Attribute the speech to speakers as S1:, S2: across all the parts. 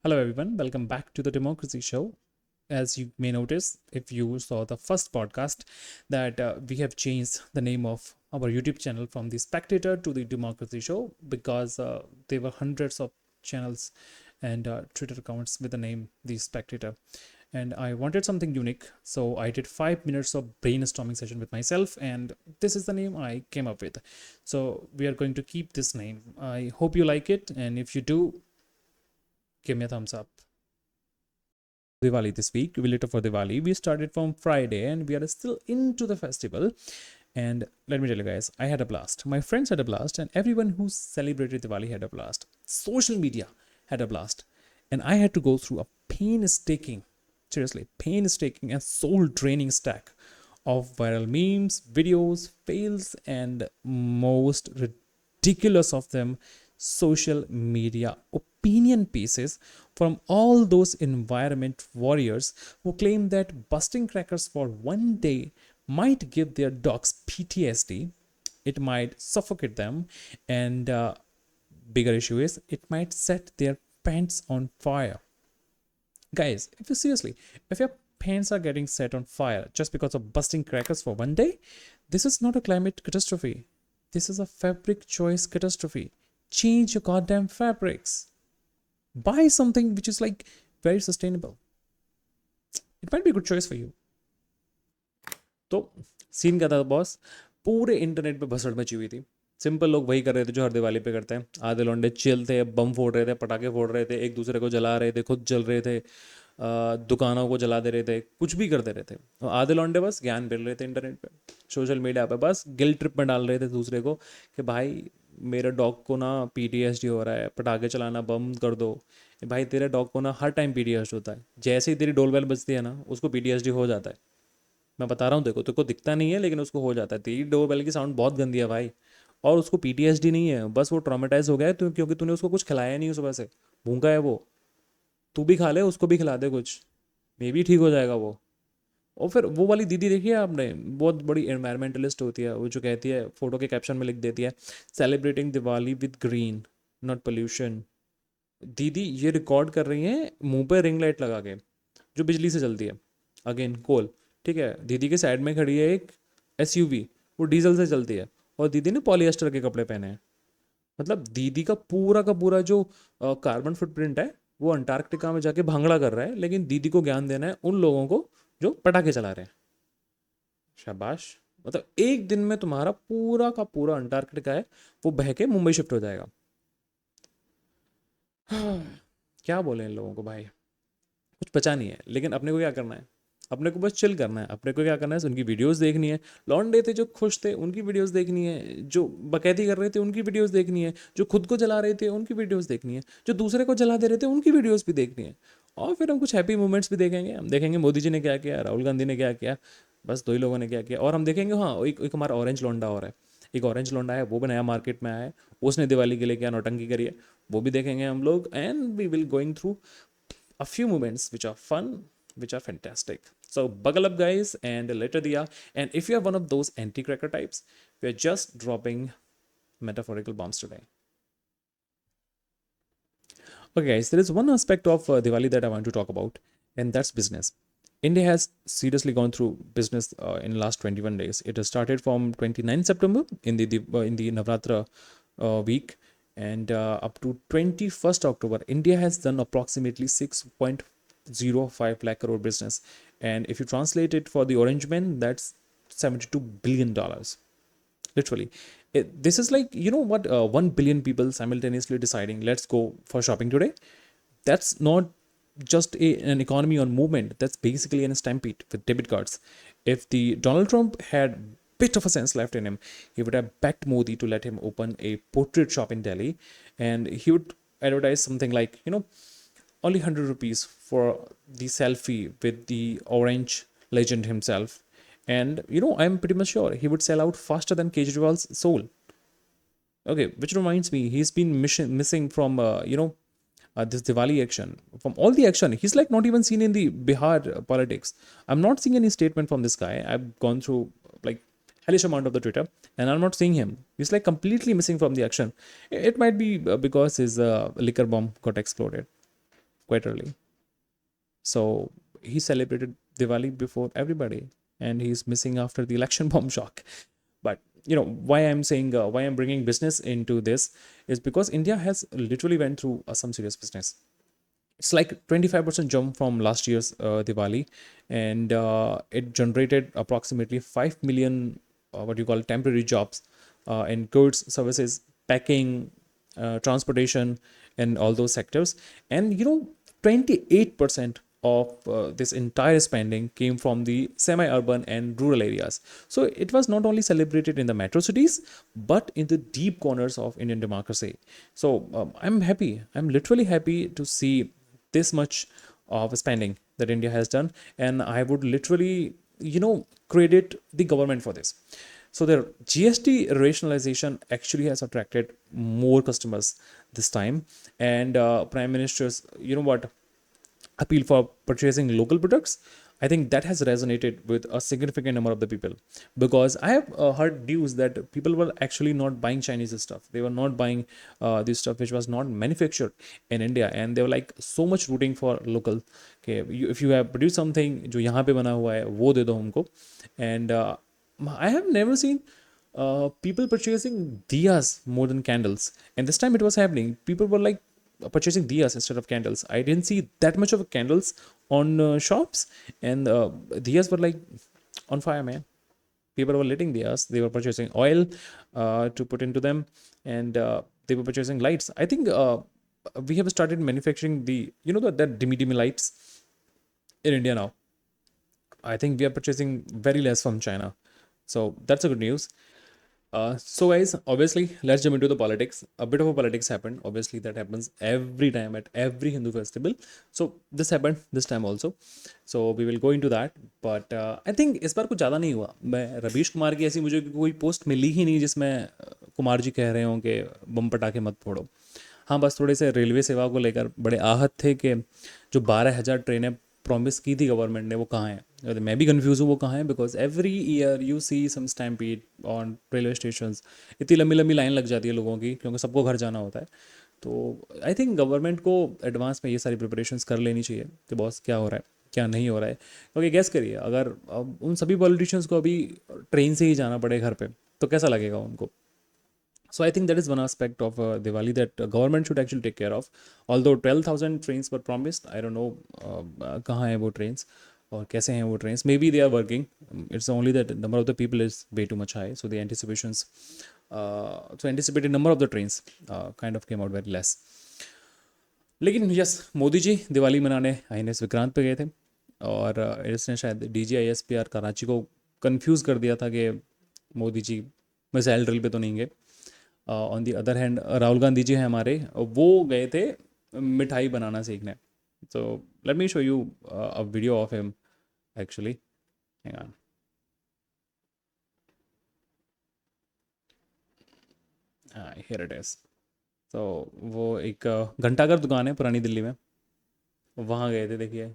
S1: Hello, everyone. Welcome back to the Democracy Show. As you may notice, if you saw the first podcast, that we have changed the name of our YouTube channel from The Spectator to The Democracy Show because there were hundreds of channels and Twitter accounts with the name The Spectator. And I wanted something unique. So I did 5 minutes of brainstorming session with myself, and this is the name I came up with. So we are going to keep this name. I hope you like it. And if you do, give me a thumbs up. Diwali this week. We lit up for Diwali. We started from Friday and we are still into the festival. And let me tell you guys, I had a blast. My friends had a blast, and everyone who celebrated Diwali had a blast. Social media had a blast. And I had to go through a painstaking, seriously, painstaking and soul draining stack of viral memes, videos, fails, and most ridiculous of them, social media opinion pieces from all those environment warriors who claim that busting crackers for one day might give their dogs PTSD, it might suffocate them, and bigger issue is it might set their pants on fire. Guys, if you seriously, if your pants are getting set on fire just because of busting crackers for one day, this is not a climate catastrophe. This is a fabric choice catastrophe. Change your goddamn fabrics. Buy something which is like very sustainable. It might be a good choice for you. तो scene क्या था boss, पूरे internet पे भसड़ मची हुई थी. Simple लोग वही कर रहे थे जो हर दिवाली पे करते हैं. आधे लौंडे चिल थे, बम फोड़ रहे थे, पटाखे फोड़ रहे थे, एक दूसरे को जला रहे थे, खुद जल रहे थे, दुकानों को जला दे रहे थे, कुछ भी करते रहे थे. और आधे लौंडे बस ज्ञान मिल रहे थे इंटरनेट पे, सोशल मीडिया पे, बस गिल्ट ट्रिप में डाल रहे थे दूसरे को कि भाई मेरे डॉग को ना पीटीएसडी हो रहा है, पटाखे चलाना बंद कर दो. भाई तेरे डॉग को ना हर टाइम पीटीएसडी होता है, जैसे ही तेरी डोल बेल बजती है ना उसको पीटीएसडी हो जाता है. मैं बता रहा हूँ, देखो तेरे को दिखता नहीं है लेकिन उसको हो जाता है. तेरी डोर बेल की साउंड बहुत गंदी है भाई, और उसको पीटीएसडी नहीं है, बस वो ट्रॉमेटाइज हो गया है क्योंकि तूने उसको कुछ खिलाया नहीं सुबह से, भूखा है वो. तू भी खा ले, उसको भी खिला दे कुछ, मे भी ठीक हो जाएगा वो. और फिर वो वाली दीदी देखी है आपने, बहुत बड़ी एनवायरमेंटलिस्ट होती है वो, जो कहती है, फोटो के कैप्शन में लिख देती है, celebrating Diwali with green not pollution. दीदी ये रिकॉर्ड कर रही हैं मुंह पे रिंग लाइट लगा के, जो बिजली से चलती है, अगेन कोल. ठीक है, दीदी के साइड में खड़ी है एक एसयूवी, वो डीजल से चलती है, और दीदी ने पॉलिएस्टर के कपड़े पहने हैं. मतलब दीदी का पूरा जो कार्बन फुटप्रिंट है वो अंटार्कटिका में जाके भांगड़ा कर रहा है, लेकिन दीदी को ज्ञान देना है उन लोगों को जो पटाखे चला रहे हैं. शाबाश. मतलब एक दिन में तुम्हारा पूरा का पूरा अंटार्कटिका है वो बह के मुंबई शिफ्ट हो जाएगा. क्या बोले इन लोगों को भाई, कुछ बचा नहीं है. लेकिन अपने को क्या करना है, अपने को बस चिल करना है. अपने को क्या करना है, उनकी वीडियोस देखनी है. लॉन्डे थे जो खुश थे उनकी वीडियोस देखनी है, जो बकैती कर रहे थे उनकी वीडियोस देखनी है, जो खुद को जला रहे थे उनकी वीडियोस देखनी है, जो दूसरे को जला दे रहे थे उनकी वीडियोस भी देखनी है. और फिर हम कुछ हैप्पी मोमेंट्स भी देखेंगे. हम देखेंगे मोदी जी ने क्या किया, राहुल गांधी ने क्या किया, बस दो ही लोगों ने क्या किया. और हम देखेंगे, हाँ, एक हमारा ऑरेंज लौंडा और है, एक ऑरेंज लौंडा है, वो भी नया मार्केट में आया है, उसने दिवाली के लिए क्या नौटंकी करी है, वो भी देखेंगे हम लोग. And we will going through a few moments which are fun, which are fantastic. So buckle up, guys, and later Diya. And if you are one of those anti-cracker types, we are just dropping metaphorical bombs today. Okay, guys, there is one aspect of Diwali that I want to talk about, and that's business. India has seriously gone through business in the last 21 days. It has started from 29 September in the Navratra week, and up to 21st October, India has done approximately 6.05 lakh crore business. And if you translate it for the Orange Men, that's $72 billion. Literally. This is like, you know what, 1 billion people simultaneously deciding, let's go for shopping today. That's not just an economy on movement. That's basically an stampede with debit cards. If the Donald Trump had bit of a sense left in him, he would have backed Modi to let him open a portrait shop in Delhi, and he would advertise something like, only 100 rupees for the selfie with the orange legend himself. And I'm pretty much sure he would sell out faster than Kejriwal's soul. Okay, which reminds me, he's been missing from this Diwali action. From all the action, he's like not even seen in the Bihar politics. I'm not seeing any statement from this guy. I've gone through like hellish amount of the Twitter, and I'm not seeing him. He's like completely missing from the action. It might be because his liquor bomb got exploded. quite early. So he celebrated Diwali before everybody, and he's missing after the election bomb shock. But why I'm saying, why I'm bringing business into this is because India has literally went through some serious business. It's like 25% jump from last year's Diwali, and it generated approximately 5 million what you call temporary jobs in goods, services, packing, transportation, and all those sectors. And 28% of this entire spending came from the semi-urban and rural areas. So it was not only celebrated in the metro cities, but in the deep corners of Indian democracy. So I'm happy. I'm literally happy to see this much of spending that India has done, and I would literally, credit the government for this. So the GST rationalization actually has attracted more customers this time, and Prime Minister's, appeal for purchasing local products, I think that has resonated with a significant number of the people, because I have heard news that people were actually not buying Chinese stuff. They were not buying this stuff which was not manufactured in India, and they were like so much rooting for local. Okay, if you have produced something जो यहाँ पे बना हुआ है वो दे दो हमको, and I have never seen people purchasing diyas more than candles. And this time it was happening. People were like purchasing diyas instead of candles. I didn't see that much of candles on shops, and diyas were like on fire, man. People were lighting diyas. They were purchasing oil to put into them, and they were purchasing lights. I think we have started manufacturing the that dimmy lights in India now. I think we are purchasing very less from China. So that's a good news. So guys, obviously, let's jump into the politics. A bit of a politics happened. Obviously, that happens every time at every Hindu festival. So this happened this time also. So we will go into that. But I think इस बार कुछ ज़्यादा नहीं हुआ. मैं रवीश कुमार की ऐसी मुझे कोई पोस्ट मिली ही नहीं जिसमें कुमार जी कह रहे हों कि बम पटाखे मत फोड़ो. हाँ, बस थोड़े से रेलवे सेवा को लेकर बड़े आहत थे कि जो 12,000 ट्रेनें प्रॉमिस की थी गवर्नमेंट ने वो कहाँ हैं. मैं भी कंफ्यूज हूँ वो कहाँ हैं, because every year you see some stampede on railway station. इतनी लंबी लंबी लाइन लग जाती है लोगों की क्योंकि सबको घर जाना होता है. तो आई थिंक गवर्नमेंट को एडवांस में ये सारी प्रिपरेशंस कर लेनी चाहिए कि बॉस क्या हो रहा है क्या नहीं हो रहा है. क्योंकि गैस करिए, अगर अब उन सभी पॉलिटिशियंस को अभी ट्रेन से ही जाना पड़े घर पे तो कैसा लगेगा उनको. So I think that is one aspect of Diwali that government should actually take care of. Although 12,000 trains were promised, I don't know कहाँ हैं वो trains और कैसे हैं वो trains. Maybe they are working. It's only that the number of the people is way too much high. So the anticipated number of the trains kind of came out very less. लेकिन yes, Modi ji Diwali मनाने INS Vikrant पे गए थे, और इसने शायद DGISPR Karachi को confuse कर दिया था कि मोदी जी मिसाइल ड्रिल पे तो नहीं गए. On the other hand Rahul Gandhi ji हैं हमारे, वो गए थे मिठाई बनाना सीखने. So let me show you a video of him actually. Hang on. Here it is. तो वो एक घंटाघर दुकान है पुरानी दिल्ली में, वहाँ गए थे. देखिए,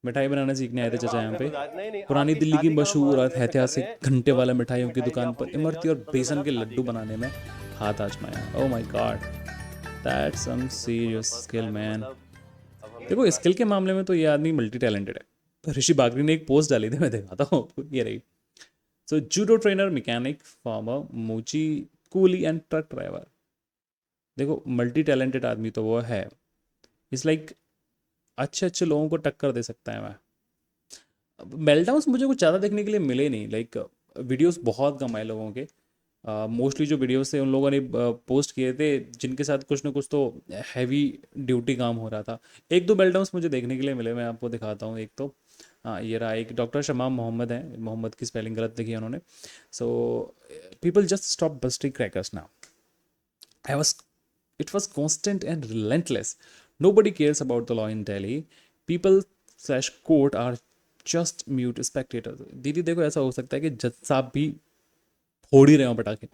S1: मिठाई बनाना सीखने आए थे चाचा यहाँ पे. पुरानी दिल्ली की मशहूर और ऐतिहासिक घंटे वाला मिठाइयों की दुकान पर इमरती और बेसन के लड्डू बनाने में हाथ आजमाया. Oh my god, that's some serious skill man. देखो, स्किल के मामले में तो ये आदमी मल्टी टैलेंटेड है. ऋषि बागरी ने एक पोस्ट डाली थी, मैं दिखाता हूँ आपको, ये रही. सो जूडो ट्रेनर, मैकेनिक, फार्मर, मोची, कूली एंड ट्रक ड्राइवर. देखो, मल्टी टैलेंटेड आदमी तो वो है. इट्स लाइक अच्छे अच्छे लोगों को टक्कर दे सकता है. मैं मेल्टाउन्स मुझे कुछ ज़्यादा देखने के लिए मिले नहीं. लाइक वीडियोस बहुत कम आए लोगों के. मोस्टली जो वीडियोस थे उन लोगों ने पोस्ट किए थे जिनके साथ कुछ ना कुछ तो हैवी ड्यूटी काम हो रहा था. एक दो मेल्टाउन्स मुझे देखने के लिए मिले, मैं आपको दिखाता हूँ. एक तो हाँ, ये रहा. एक डॉक्टर शमाम मोहम्मद है, मोहम्मद की स्पेलिंग गलत लिखी है उन्होंने. So people just stop bursting crackers now. I was It was constant and relentless. Nobody cares about the law in Delhi. People slash court are just mute spectators. दीदी देखो, ऐसा हो सकता है कि जज साहब भी फोड़ ही रहे हों पटाखे,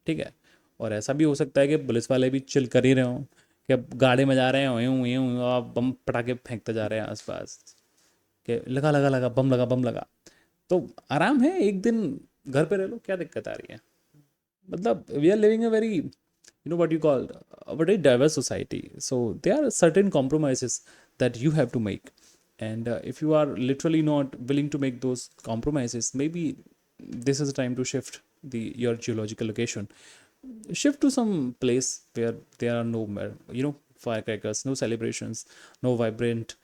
S1: ठीक है, और ऐसा भी हो सकता है कि पुलिस वाले भी चिल कर ही रहे हों कि अब गाड़ी में जा रहे हैं यूं यूं आप बम पटाखे फेंकते जा रहे हैं आसपास कि लगा लगा लगा बम लगा बम लगा. तो आराम है, एक दिन घर पे रह लो, क्या दिक्कत आ रही है. मतलब we are living a very you know what you call a very diverse society. So there are certain compromises that you have to make, and if you are literally not willing to make those compromises, maybe this is the time to shift your geological location. Shift to some place where there are no firecrackers, no celebrations, no vibrant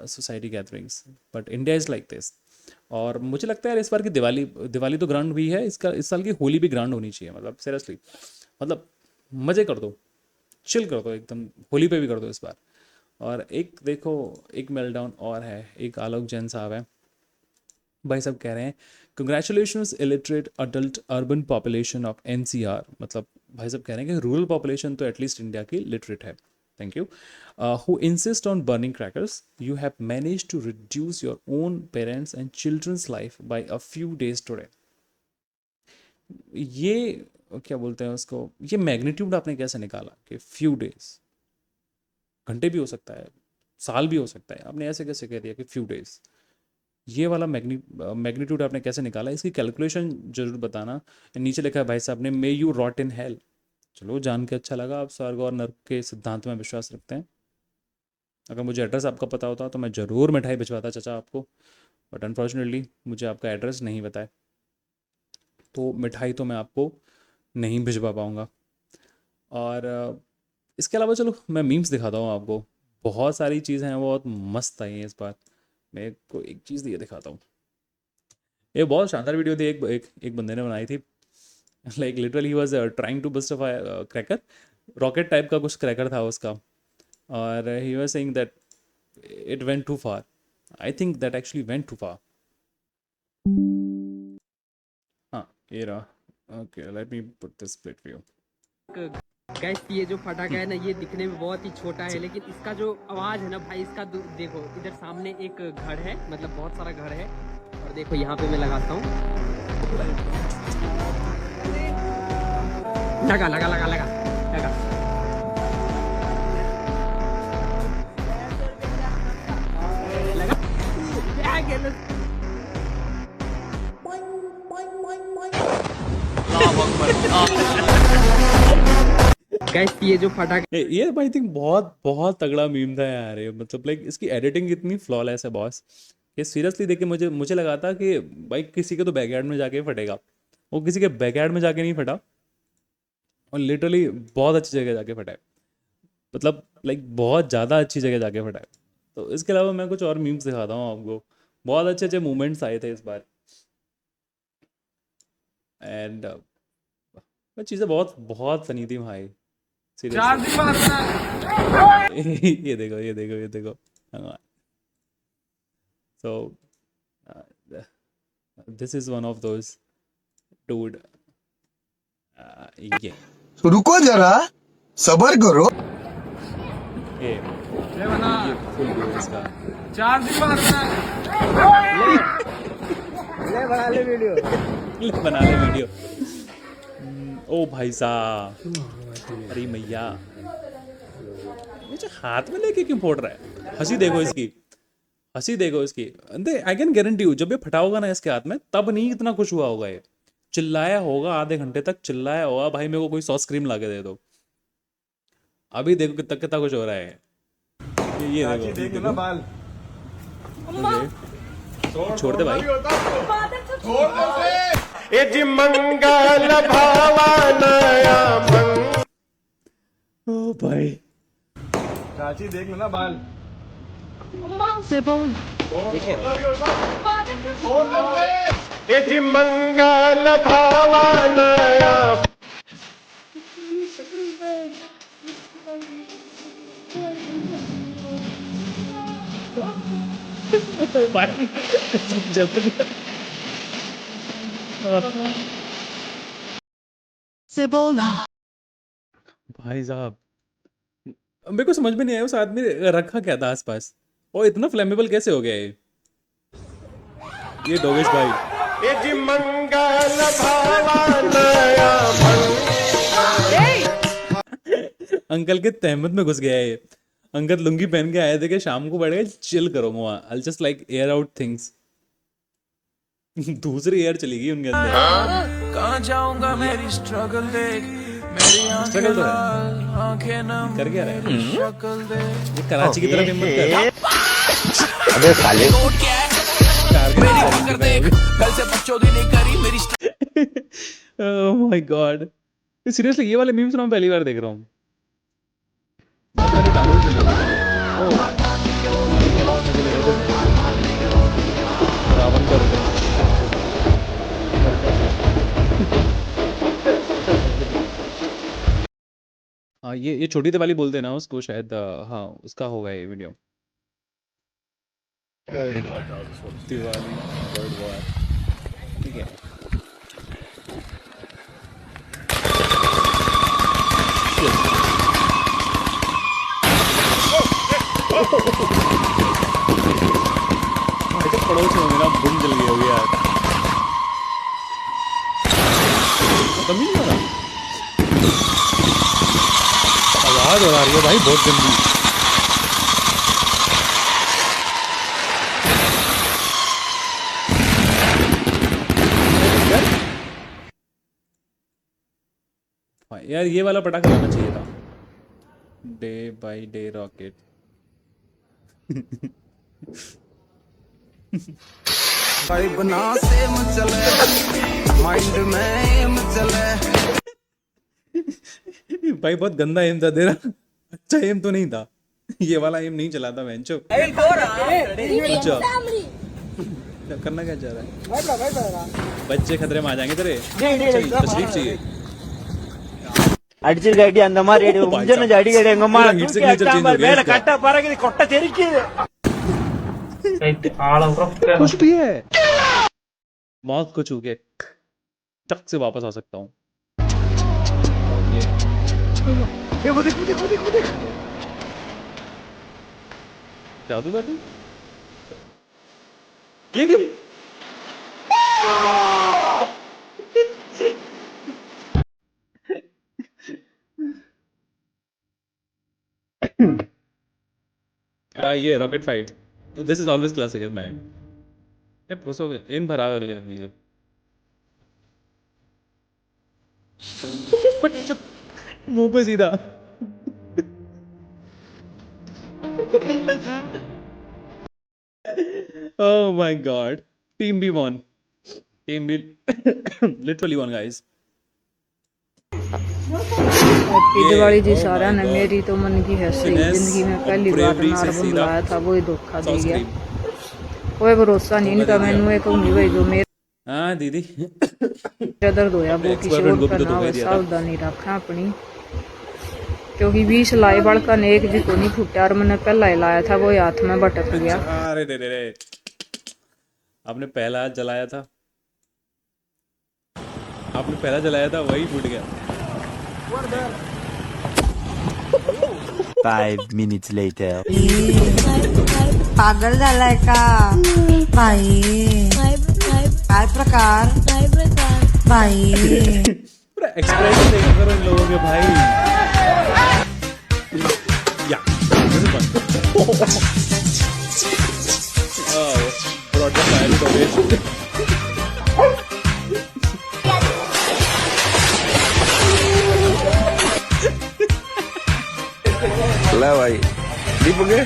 S1: society gatherings. But India is like this. और मुझे लगता है यार, इस बार की दिवाली दिवाली तो grand हुई है, इसका इस साल की होली भी ग्रांड होनी चाहिए, मतलब सीरियसली, मतलब मज़े कर दो, चिल कर दो एकदम, होली पे भी कर दो इस बार। और एक देखो, एक मेल्टडाउन और है, एक आलोक जैन साहब है, भाई साहब कह रहे हैं congratulations illiterate adult urban population of NCR, मतलब भाई साहब कह रहे हैं कि रूरल पॉपुलेशन तो एटलीस्ट इंडिया की लिटरेट है, thank you, who insist on burning crackers. You have managed to reduce your own parents and children's life by a few days today. ये क्या बोलते हैं उसको, ये मैग्नीट्यूड आपने कैसे निकाला कि फ्यू डेज? घंटे भी हो सकता है, साल भी हो सकता है, आपने ऐसे कैसे कह दिया कि फ्यू डेज? ये वाला मैग्नीट्यूड आपने कैसे निकाला? इसकी कैलकुलेशन जरूर बताना। नीचे लिखा है भाई साहब ने, may you rot in hell. चलो, जान के अच्छा लगा, आप स्वर्ग और नर्क के सिद्धांत में विश्वास रखते हैं। अगर मुझे एड्रेस आपका पता होता तो मैं ज़रूर मिठाई भिजवाता चाचा आपको, बट अनफॉर्चुनेटली मुझे आपका एड्रेस नहीं पता है, तो मिठाई तो मैं आपको नहीं भिजवा पाऊँगा। और इसके अलावा चलो मैं मीम्स दिखाता हूँ आपको, बहुत सारी चीज़ें हैं, वो बहुत मस्त आई हैं इस बार। मैं को एक चीज़ दिए दिखाता हूँ। ये बहुत शानदार वीडियो थी, एक बंदे ने बनाई थी, like literally he was trying to bust a cracker, rocket type का कुछ क्रैकर था उसका, और he was saying that it went too far. I think that actually went too far. हाँ, ये रहा। Okay, let me put this plate for you.
S2: Guys, ये जो फटाका है ना, ये दिखने में बहुत ही छोटा है, लेकिन इसका जो आवाज है ना भाई, इसका देखो, इधर सामने एक घर है, मतलब बहुत सारा घर है, और देखो यहाँ पे मैं लगाता हूँ, लगा लगा लगा लगा लगा। गैस, ये जो फटाका,
S1: ये आई थिंक बहुत बहुत तगड़ा मीम था यार ये, मतलब लाइक इसकी एडिटिंग इतनी फ्लॉलेस है बॉस। ये सीरियसली देख के मुझे लगा था कि भाई किसी के तो बैकयार्ड में जाके फटेगा, वो किसी के बैकयार्ड में जाके नहीं फटा, और लिटरली बहुत अच्छी जगह जाके फटा है, मतलब लाइक बहुत ज़्यादा अच्छी जगह जाके फटा है। तो इसके अलावा मैं कुछ और मीम्स दिखाता हूँ आपको, बहुत अच्छे अच्छे मूवमेंट्स आए थे इस बार, एंड चीज़ें बहुत बहुत फनी थी भाई, सीरियसली। ये देखो ये देखो ये देखो, so this is one of those dude, ये
S3: रुको जरा, सबर करो।
S1: ये फुल व्यू इसका। बना ले वीडियो। ओ भाई साहब, अरे मैया, ये जो हाथ में लेके क्यों फोड़ रहा है? हंसी देखो इसकी, हंसी देखो इसकी। आई कैन गारंटी यू, जब ये फटा होगा ना इसके हाथ में, तब नहीं इतना खुश हुआ होगा, ये चिल्लाया होगा, आधे घंटे तक चिल्लाया होगा, भाई मेरे को कोई सॉस क्रीम ला के दे दो। अभी देखो कितना कितना कुछ हो रहा है। ये देखो,
S4: देख ना बाल,
S1: छोड़ दे भाई।
S4: छोड़ दे उसे। ए जी मंगल भावानया
S1: ओ भाई,
S4: चाची देख ना बाल, ए जी मंगल भावानया।
S1: भाई साहब, मेरे को समझ में नहीं आया उस आदमी ने रखा क्या था आसपास, और इतना फ्लेमेबल कैसे हो गया ये डोगेश भाई।
S4: ए जी मंगल भावानया
S1: अंकल के तहमत में घुस गया है ये। अंकल लुंगी पहन के आए थे कि शाम को बैठ गए चिल करो मुआ, I just like air out things. दूसरी एयर चली गई उनके अंदर।
S5: कहाँ जाऊंगा मेरी स्ट्रगल देख,
S1: स्ट्रगल तो है, कर क्या रहा है ये कराची की तरफ हिम्मत कर।
S3: अबे साले
S1: ओह माय गॉड, सीरियसली ये वाले मीम्स मैं पहली बार देख रहा हूँ। रावण का रुपए। हाँ ये छोटी दिवाली बोलते हैं ना उसको शायद, हाँ उसका होगा ये वीडियो। दिवाली वर्ल्ड वॉर, ठीक है। पड़ोस में मेरा बुम जल गया होगा यार, खत्म ही नहीं हो रहा। आवाज हो रही है भाई बहुत गंदी। यार ये वाला पटाखा लाना चाहिए था, डे बाय डे रॉकेट।
S5: भाई बना सेम चले माइंड में एम चले।
S1: भाई बहुत गंदा एम था तेरा, अच्छा एम तो नहीं था, ये वाला एम नहीं चला था वेंचो। अच्छा करना क्या चाह रहा है? बच्चे खतरे में आ जाएंगे तेरे, तशरीफ चाहिए।
S6: അടിച്ചൊരു കടി അന്തമാരി മുഞ്ചന ചാടി കടി അങ്ങമ്മ
S1: हीट सिग्नेचर चेंज हो गया इसका।
S6: കട്ട പറക്കി കൊട്ട ചെരിക്ക്
S1: कुछ भी है, मौत को छू के टक से वापस आ सकता हूँ। जादू जादू ये क्या? ये rocket fight, this is always classic man. ये प्रोसो इन भरा ये मुंह पे सीधा। Oh my god, team B won, team B literally won guys।
S7: Happy Diwali जी सारा ने, मेरी तो मन की है सही जिंदगी में पहली बार नार्बल बुलाया था, वो ही धोखा दे गया। कोई भरोसा नहीं इनका, मैनू एक कहूंगी भाई जो
S1: हाँ दीदी
S7: मेरा दर्द होया वो किसी और का ना हो, सावधानी रखना अपनी, क्योंकि 20 लाई बड़का ने एक भी को नहीं फूटा, और मैंने पहला ही लाया था वो हाथ में भटक गया।
S1: अरे रे रे रे, आपने पहला हाथ जलाया था, आपने पहला जलाया था वही फूट गया।
S6: 5 minutes later
S8: पागल झालाय का बाई? काय प्रकार बाई?
S1: पूरा एक्सप्रेशन देखा करो इन लोगों के भाई। या
S3: ला भाई दीपक है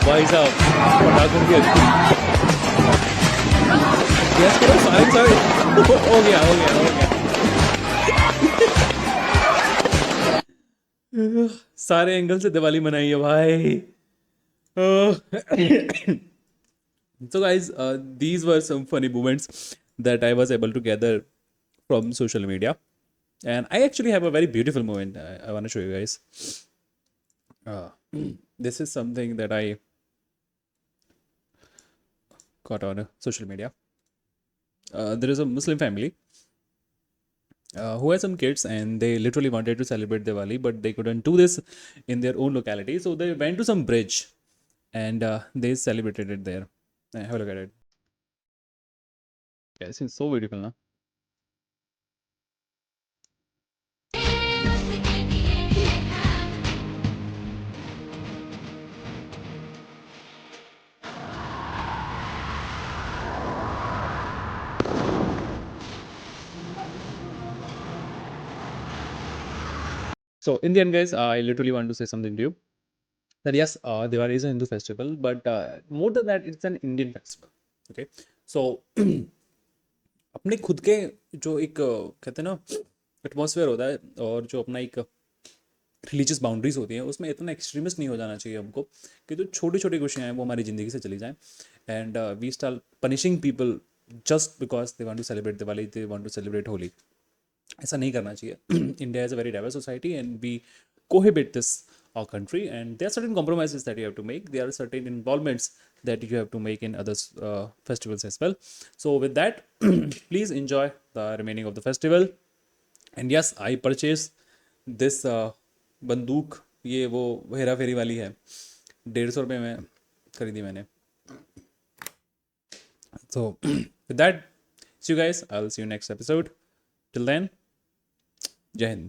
S1: भाई साहब पटाखों की गैस करो, साइलेंस हो गया हो गया हो गया। सारे एंगल से दिवाली मनाई है भाई। So guys, these were some funny moments that I was able to gather from social media, and I actually have a very beautiful moment I want to show you guys. This is something that I got on social media. There is a Muslim family who has some kids, and they literally wanted to celebrate Diwali, but they couldn't do this in their own locality, so they went to some bridge and they celebrated it there. Have a look at it. Yeah, this is so beautiful, na? So in the end, guys, I literally want to say something to you that yes, Diwali is a Hindu festival, but more than that, it's an Indian festival. Okay, so अपने खुद के जो एक कहते हैं ना atmosphere होता है और जो अपना एक रिलीजियस बाउंड्रीज होती हैं उसमें इतना एक्सट्रीमिस्ट नहीं हो जाना चाहिए हमको कि जो छोटी छोटी खुशियाँ हैं वो हमारी ज़िंदगी से चली जाएं and we start punishing people just because they want to celebrate Diwali, they want to celebrate Holi. ऐसा नहीं करना चाहिए. India is a very diverse society and we cohabit this our country, and there are certain compromises that you have to make. There are certain involvements that you have to make in other festivals as well. So with that, please enjoy the remaining of the festival. And yes, I purchased this बंदूक. ये वो हेरा फेरी वाली है, 150 रुपये में खरीदी मैंने. So with that, see you guys. I'll see you next episode. Till then, Jai Hind.